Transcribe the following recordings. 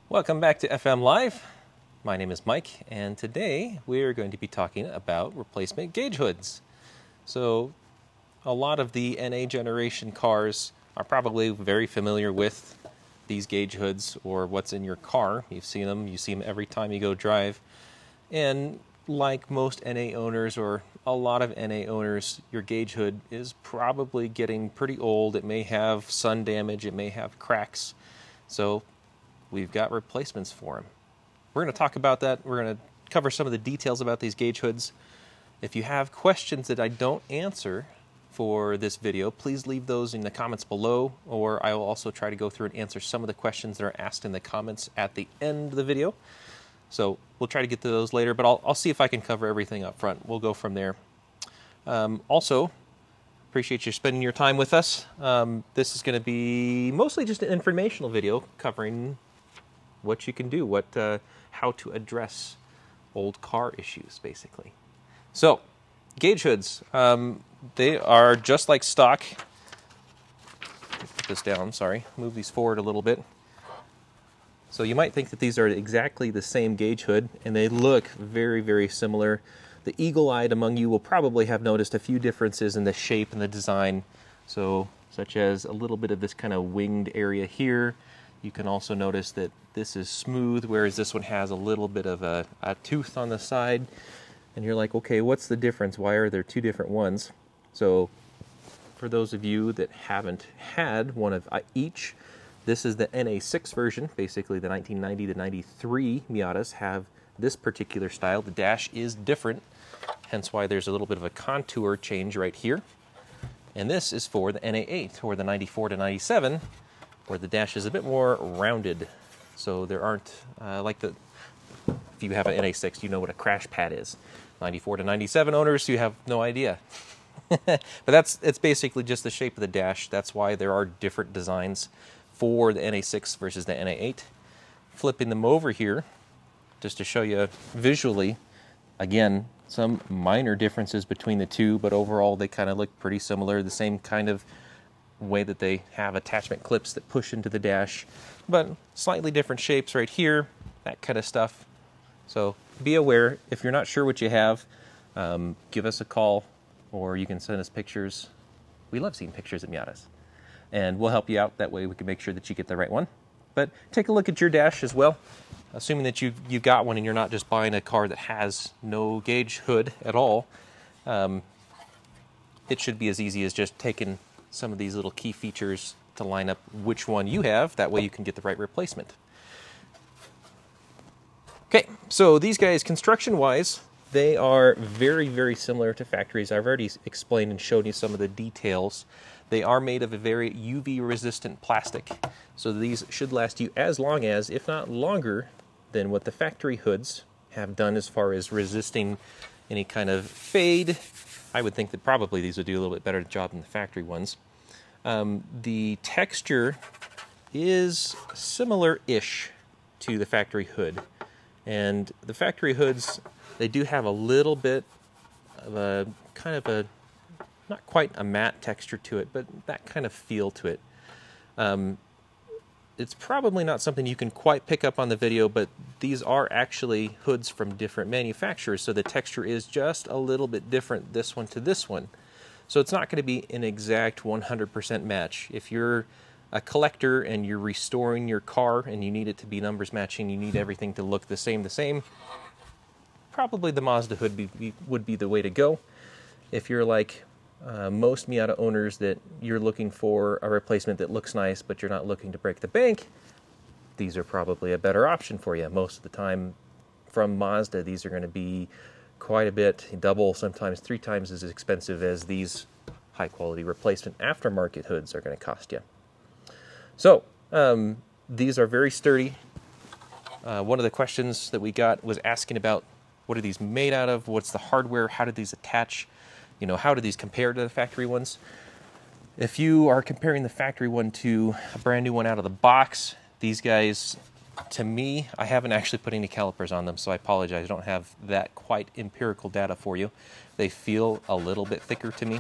Welcome back to FM Live. My name is Mike, and today we are going to be talking about replacement gauge hoods. So, a lot of the NA generation cars are probably very familiar with these gauge hoods or what's in your car. You've seen them, you see them every time you go drive. And like most NA owners, or a lot of NA owners, your gauge hood is probably getting pretty old. It may have sun damage, it may have cracks. So we've got replacements for them. We're going to talk about that. We're going to cover some of the details about these gauge hoods. If you have questions that I don't answer for this video, please leave those in the comments below, or I will also try to go through and answer some of the questions that are asked in the comments at the end of the video. So we'll try to get to those later, but I'll see if I can cover everything up front. We'll go from there. Also, appreciate you spending your time with us. This is going to be mostly just an informational video covering what you can do, how to address old car issues, basically. So, gauge hoods, they are just like stock. Put this down, sorry. Move these forward a little bit. So you might think that these are exactly the same gauge hood, and they look very, very similar. The eagle-eyed among you will probably have noticed a few differences in the shape and the design. So, such as a little bit of this kind of winged area here. You can also notice that this is smooth, whereas this one has a little bit of a tooth on the side. And you're like, okay, what's the difference? Why are there two different ones? So, for those of you that haven't had one of each, this is the NA6 version. Basically, the 1990 to 93 Miatas have this particular style. The dash is different, hence why there's a little bit of a contour change right here. And this is for the NA8, or the 94 to 97, where the dash is a bit more rounded. So there aren't, if you have an NA6, you know what a crash pad is. 94 to 97 owners, you have no idea. But it's basically just the shape of the dash. That's why there are different designs for the NA6 versus the NA8. Flipping them over here, just to show you visually, again, some minor differences between the two, but overall they kind of look pretty similar. The same kind of way that they have attachment clips that push into the dash, but slightly different shapes right here, that kind of stuff. So be aware, if you're not sure what you have, give us a call, or you can send us pictures. We love seeing pictures of Miatas, and we'll help you out. That way we can make sure that you get the right one. But take a look at your dash as well, assuming that you've got one and you're not just buying a car that has no gauge hood at all. It should be as easy as just taking some of these little key features to line up which one you have. That way you can get the right replacement. Okay, so these guys, construction-wise, they are very, very similar to factories. I've already explained and shown you some of the details. They are made of a very UV-resistant plastic, so these should last you as long as, if not longer, than what the factory hoods have done as far as resisting any kind of fade. I would think that probably these would do a little bit better job than the factory ones. The texture is similar-ish to the factory hood. And the factory hoods, they do have a little bit of a kind of a, not quite a matte texture to it, but that kind of feel to it. It's probably not something you can quite pick up on the video, but these are actually hoods from different manufacturers, so the texture is just a little bit different, this one to this one. So it's not going to be an exact 100% match. If you're a collector and you're restoring your car and you need it to be numbers matching, you need everything to look the same, probably the Mazda hood would be the way to go. If you're like most Miata owners that you're looking for a replacement that looks nice but you're not looking to break the bank, these are probably a better option for you. Most of the time from Mazda, these are going to be quite a bit, double, sometimes 3 times as expensive as these high-quality replacement aftermarket hoods are going to cost you. So, these are very sturdy. One of the questions that we got was asking about what are these made out of, what's the hardware, how do these attach, you know, how do these compare to the factory ones? If you are comparing the factory one to a brand new one out of the box, these guys, to me, I haven't actually put any calipers on them, so I apologize. I don't have that quite empirical data for you. They feel a little bit thicker to me,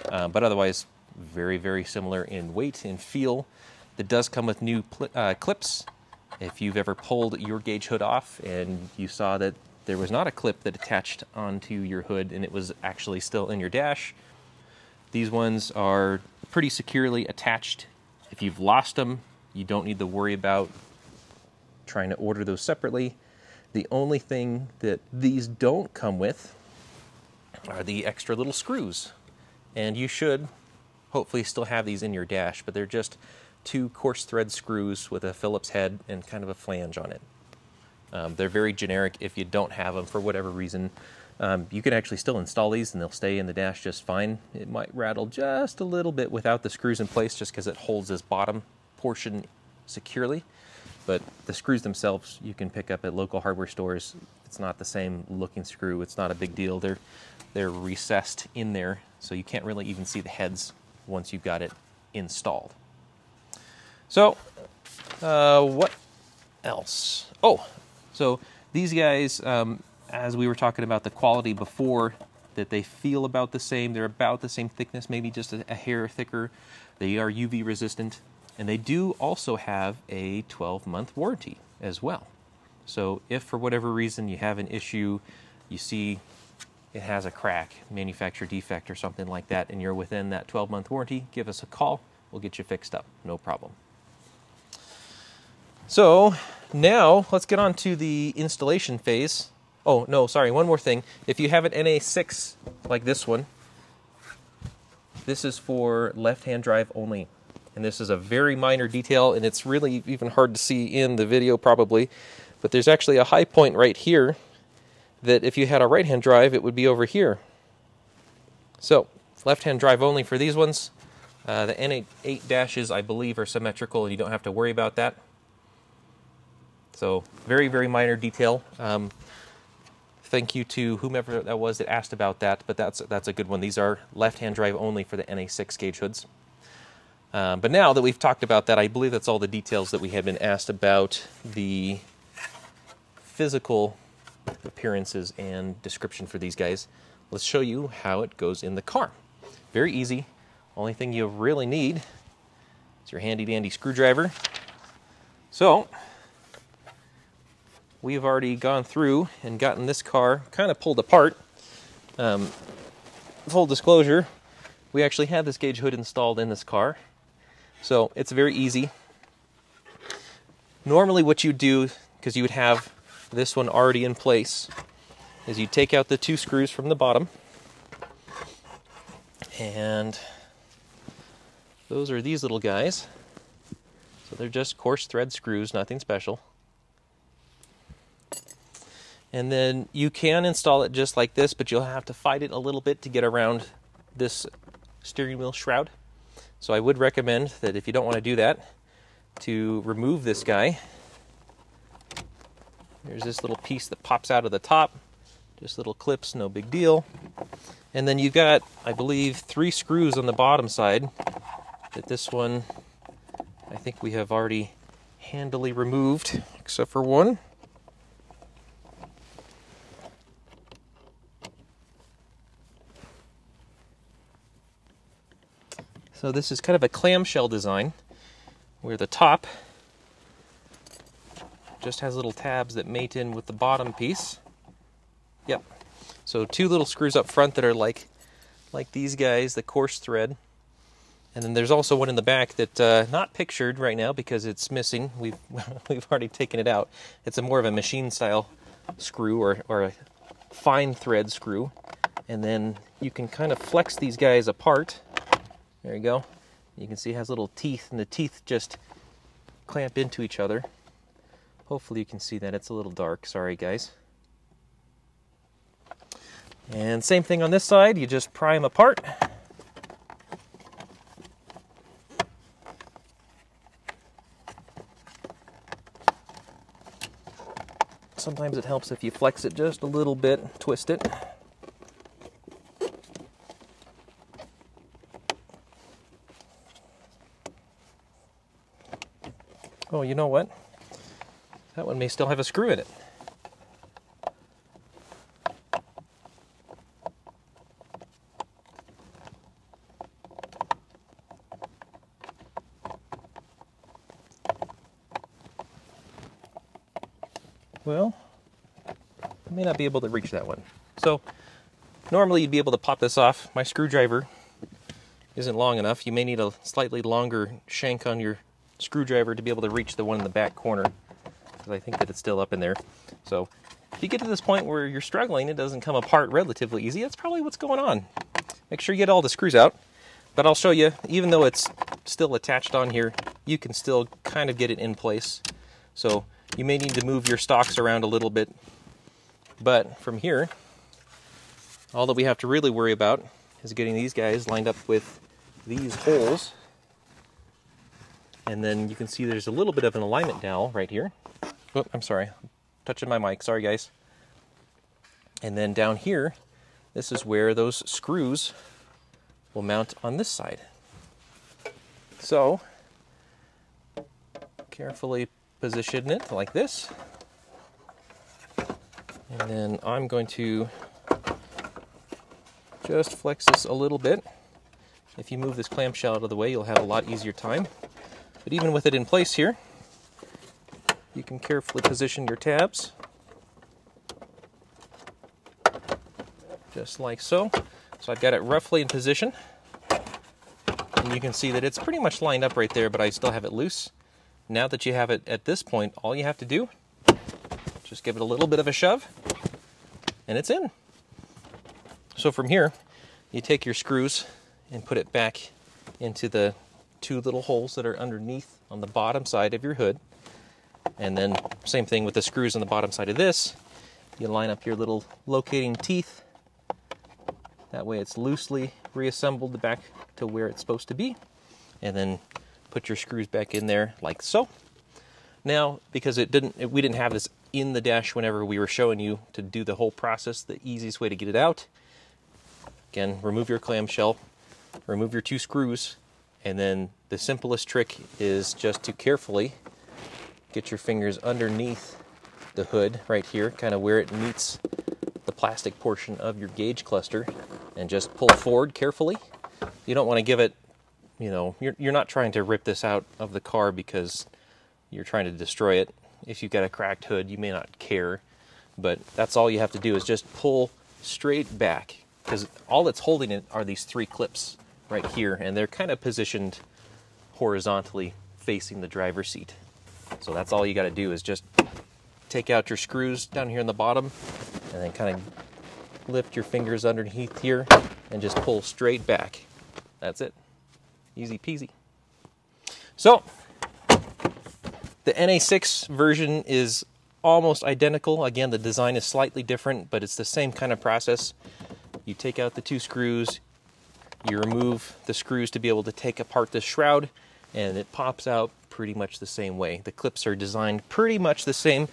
but otherwise very, very similar in weight and feel. It does come with new clips If you've ever pulled your gauge hood off and you saw that there was not a clip that attached onto your hood and it was actually still in your dash, these ones are pretty securely attached. If you've lost them, you don't need to worry about trying to order those separately. The only thing that these don't come with are the extra little screws. And you should hopefully still have these in your dash, but they're just 2 coarse thread screws with a Phillips head and kind of a flange on it. They're very generic. If you don't have them for whatever reason, you can actually still install these and they'll stay in the dash just fine. It might rattle just a little bit without the screws in place just because it holds this bottom portion securely. But the screws themselves you can pick up at local hardware stores. It's not the same looking screw. It's not a big deal. They're recessed in there, so you can't really even see the heads once you've got it installed. So, what else? Oh, so these guys, as we were talking about the quality before, that they feel about the same. They're about the same thickness, maybe just a hair thicker. They are UV resistant. And they do also have a 12-month warranty as well. So if for whatever reason you have an issue, you see it has a crack, manufacturer defect or something like that, and you're within that 12-month warranty, give us a call. We'll get you fixed up, no problem. So now let's get on to the installation phase. Oh, no, sorry, one more thing. If you have an NA6 like this one, this is for left-hand drive only. And this is a very minor detail, and it's really even hard to see in the video probably. But there's actually a high point right here that if you had a right-hand drive, it would be over here. So, left-hand drive only for these ones. The NA8 dashes, I believe, are symmetrical, and you don't have to worry about that. So, very, very minor detail. Thank you to whomever that was that asked about that, but that's a good one. These are left-hand drive only for the NA6 gauge hoods. But now that we've talked about that, I believe that's all the details that we had been asked about the physical appearances and description for these guys. Let's show you how it goes in the car. Very easy. Only thing you really need is your handy-dandy screwdriver. So, we've already gone through and gotten this car kind of pulled apart. Full disclosure, we actually had this gauge hood installed in this car. So it's very easy. Normally what you do, because you would have this one already in place, is you take out the 2 screws from the bottom. And those are these little guys. So they're just coarse thread screws, nothing special. And then you can install it just like this, but you'll have to fight it a little bit to get around this steering wheel shroud. So I would recommend that if you don't want to do that, to remove this guy. There's this little piece that pops out of the top. Just little clips, no big deal. And then you've got, I believe, 3 screws on the bottom side. That this one, I think we have already handily removed, except for one. So this is kind of a clamshell design, where the top just has little tabs that mate in with the bottom piece. Yep. So 2 little screws up front that are like these guys, the coarse thread. And then there's also one in the back that not pictured right now because it's missing. We've already taken it out. It's a more of a machine style screw or a fine thread screw. And then you can kind of flex these guys apart. There you go. You can see it has little teeth, and the teeth just clamp into each other. Hopefully you can see that. It's a little dark. Sorry, guys. And same thing on this side. You just pry them apart. Sometimes it helps if you flex it just a little bit, twist it. Oh, you know what? That one may still have a screw in it. well, I may not be able to reach that one. So normally you'd be able to pop this off. My screwdriver isn't long enough. You may need a slightly longer shank on your screwdriver to be able to reach the one in the back corner, because I think that it's still up in there. So if you get to this point where you're struggling, it doesn't come apart relatively easy, that's probably what's going on. Make sure you get all the screws out. But I'll show you, even though it's still attached on here, you can still kind of get it in place. So you may need to move your stocks around a little bit. But from here, all that we have to really worry about is getting these guys lined up with these holes. And then you can see there's a little bit of an alignment dowel right here. Oh, I'm sorry, I'm touching my mic, sorry guys. And then down here, this is where those screws will mount on this side. So, carefully position it like this. And then I'm going to just flex this a little bit. If you move this clamshell out of the way, you'll have a lot easier time. But even with it in place here, you can carefully position your tabs. Just like so. So I've got it roughly in position. And you can see that it's pretty much lined up right there, but I still have it loose. Now that you have it at this point, all you have to do, just give it a little bit of a shove, and it's in. So from here, you take your screws and put it back into the two little holes that are underneath on the bottom side of your hood. And then same thing with the screws on the bottom side of this. You line up your little locating teeth. That way it's loosely reassembled back to where it's supposed to be. And then put your screws back in there like so. Now, because we didn't have this in the dash whenever we were showing you to do the whole process, the easiest way to get it out, again, remove your clamshell, remove your two screws, and then the simplest trick is just to carefully get your fingers underneath the hood right here, kind of where it meets the plastic portion of your gauge cluster, and just pull forward carefully. You don't want to give it, you know, you're not trying to rip this out of the car because you're trying to destroy it. If you've got a cracked hood, you may not care, but that's all you have to do is just pull straight back, because all that's holding it are these three clips right here, and they're kind of positioned horizontally facing the driver's seat. So that's all you got to do is just take out your screws down here in the bottom, and then kind of lift your fingers underneath here and just pull straight back. That's it. Easy peasy. So the NA6 version is almost identical. Again, the design is slightly different, but it's the same kind of process. You take out the two screws, you remove the screws to be able to take apart the shroud, and it pops out pretty much the same way. The clips are designed pretty much the same.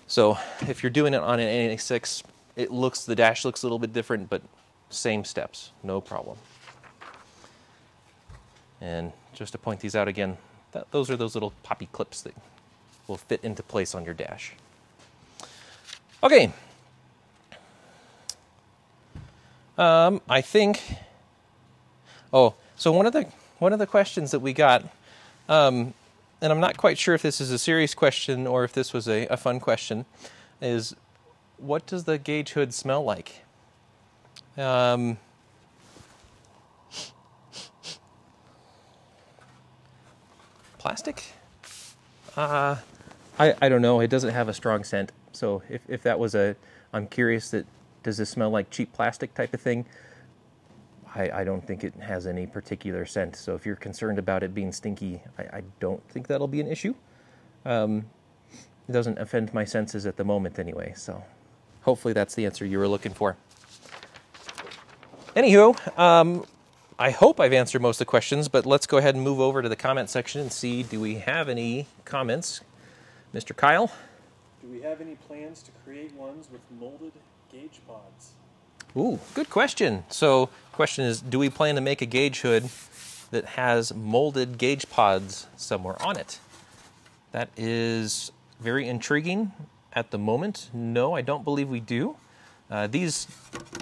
So if you're doing it on an NA6, the dash looks a little bit different, but same steps, no problem. And just to point these out again, those are those little poppy clips that will fit into place on your dash. Okay. I think. Oh, so one of the questions that we got, and I'm not quite sure if this is a serious question or if this was a fun question, is what does the gauge hood smell like? Plastic? I don't know. It doesn't have a strong scent. So if that was I'm curious that, does this smell like cheap plastic type of thing? I don't think it has any particular scent. So if you're concerned about it being stinky, I don't think that'll be an issue. It doesn't offend my senses at the moment anyway. So hopefully that's the answer you were looking for. Anywho, I hope I've answered most of the questions, but let's go ahead and move over to the comment section and see, do we have any comments? Mr. Kyle? Do we have any plans to create ones with molded gauge pods? Ooh, good question. So, question is, do we plan to make a gauge hood that has molded gauge pods somewhere on it? That is very intriguing at the moment. No, I don't believe we do. These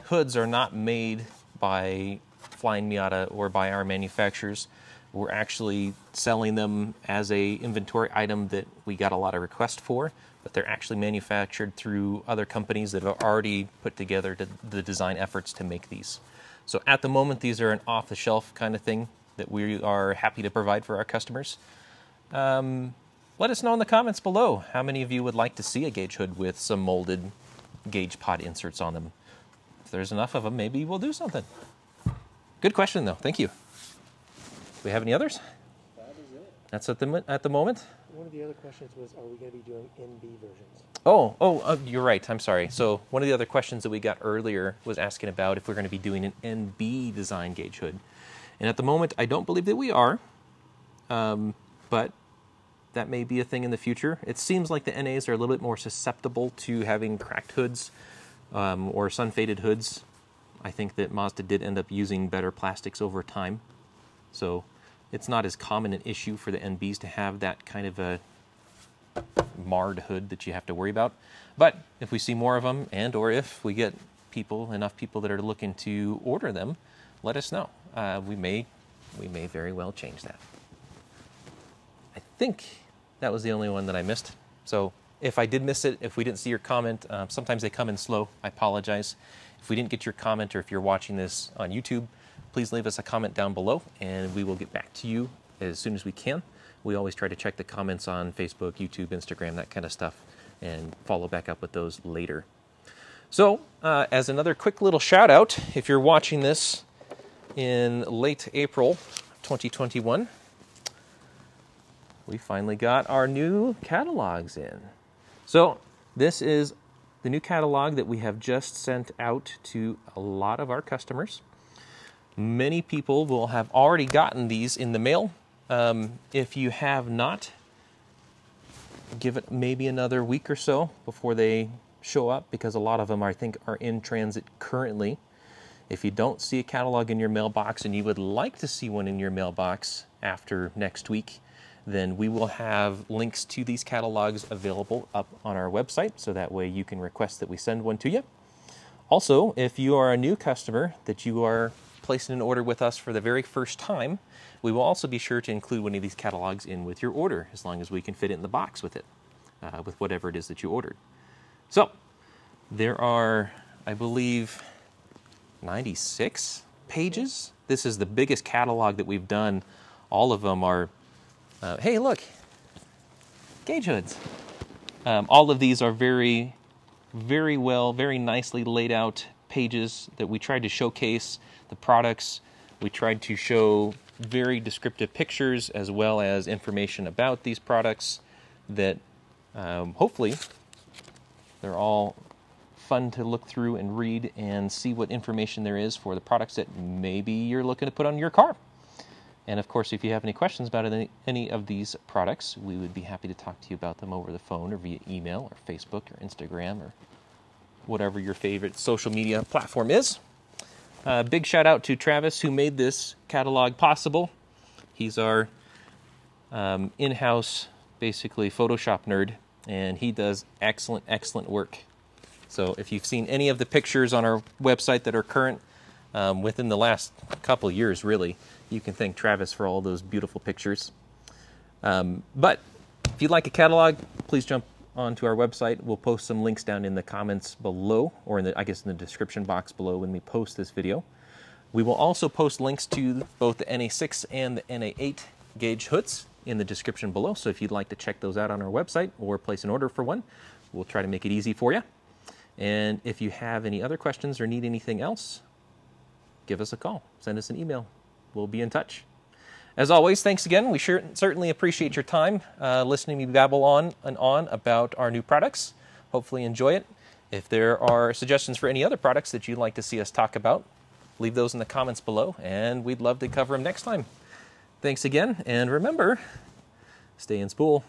hoods are not made by Flyin Miata or by our manufacturers. We're actually selling them as a inventory item that we got a lot of requests for, but they're actually manufactured through other companies that have already put together the design efforts to make these. So at the moment, these are an off-the-shelf kind of thing that we are happy to provide for our customers. Let us know in the comments below how many of you would like to see a gauge hood with some molded gauge pod inserts on them. If there's enough of them, maybe we'll do something. Good question, though. Thank you. Do we have any others? That is it. That's at the moment. One of the other questions was, are we going to be doing NB versions? Oh, you're right. I'm sorry. So one of the other questions that we got earlier was asking about if we're going to be doing an NB design gauge hood. And at the moment, I don't believe that we are, but that may be a thing in the future. It seems like the NAs are a little bit more susceptible to having cracked hoods or sun-faded hoods. I think that Mazda did end up using better plastics over time. So it's not as common an issue for the NBs to have that kind of a marred hood that you have to worry about. But if we see more of them, and or if we get enough people that are looking to order them, let us know. We may very well change that. I think that was the only one that I missed. So if I did miss it, if we didn't see your comment, sometimes they come in slow. I apologize. If we didn't get your comment, or if you're watching this on YouTube, please leave us a comment down below, and we will get back to you as soon as we can. We always try to check the comments on Facebook, YouTube, Instagram, that kind of stuff, and follow back up with those later. So, as another quick little shout out, if you're watching this in late April 2021, we finally got our new catalogs in. So this is the new catalog that we have just sent out to a lot of our customers. Many people will have already gotten these in the mail. If you have not, give it maybe another week or so before they show up, because a lot of them, I think, are in transit currently. If you don't see a catalog in your mailbox and you would like to see one in your mailbox after next week, then we will have links to these catalogs available up on our website, so that way you can request that we send one to you. Also, if you are a new customer that you are placing an order with us for the very first time, we will also be sure to include one of these catalogs in with your order, as long as we can fit it in the box with it, with whatever it is that you ordered. So, there are, I believe, 96 pages. This is the biggest catalog that we've done. All of them are, hey look, gauge hoods. All of these are very well, very nicely laid out pages that we tried to showcase the products. We tried to show very descriptive pictures as well as information about these products that hopefully they're all fun to look through and read and see what information there is for the products that maybe you're looking to put on your car. And of course, if you have any questions about any of these products, we would be happy to talk to you about them over the phone or via email or Facebook or Instagram or whatever your favorite social media platform is. Big shout out to Travis, who made this catalog possible. He's our in-house, basically, Photoshop nerd, and he does excellent work. So if you've seen any of the pictures on our website that are current within the last couple years, really, you can thank Travis for all those beautiful pictures. But if you'd like a catalog, please jump onto our website. We'll post some links down in the comments below, or in the description box below when we post this video. We will also post links to both the NA6 and the NA8 gauge hoods in the description below. So if you'd like to check those out on our website or place an order for one, we'll try to make it easy for you. And if you have any other questions or need anything else, give us a call, send us an email. We'll be in touch. As always, thanks again. We certainly appreciate your time listening to me babble on and on about our new products. Hopefully enjoy it. If there are suggestions for any other products that you'd like to see us talk about, leave those in the comments below, and we'd love to cover them next time. Thanks again, and remember, stay in spool.